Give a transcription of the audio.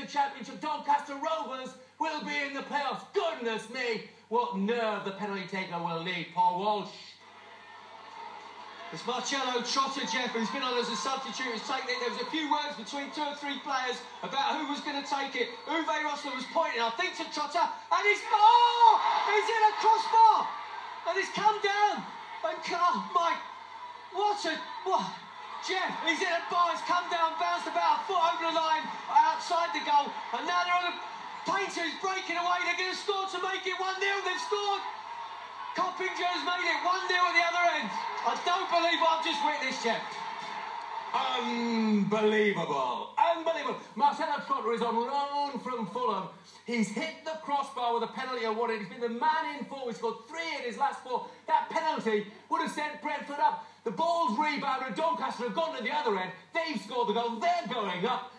Championship. Doncaster Rovers will be in the playoffs. Goodness me, what nerve the penalty taker will need, Paul Walsh. It's Marcelo Trotter, Jeff, who's been on as a substitute, has taken it. There was a few words between 2 or 3 players about who was going to take it. Uwe Rosler was pointing, I think, to Trotter, and he's in a crossbar, and he's come down, and Jeff, he's in a bar, he's come down, bounced about a foot over the line, outside the goal, and now they're on a painter who's breaking away. They're going to score to make it 1-0. They've scored. Coppinger's made it 1-0 at the other end. I don't believe what I've just witnessed, Jeff. Unbelievable. Unbelievable. Marcelo Trotter is on loan from Fulham. He's hit the crossbar with a penalty awarded. He's been the man in form. He's scored 3 in his last 4. That penalty would have sent Brentford up. The ball's rebounded. Doncaster have gone to the other end. They've scored the goal. They're going up.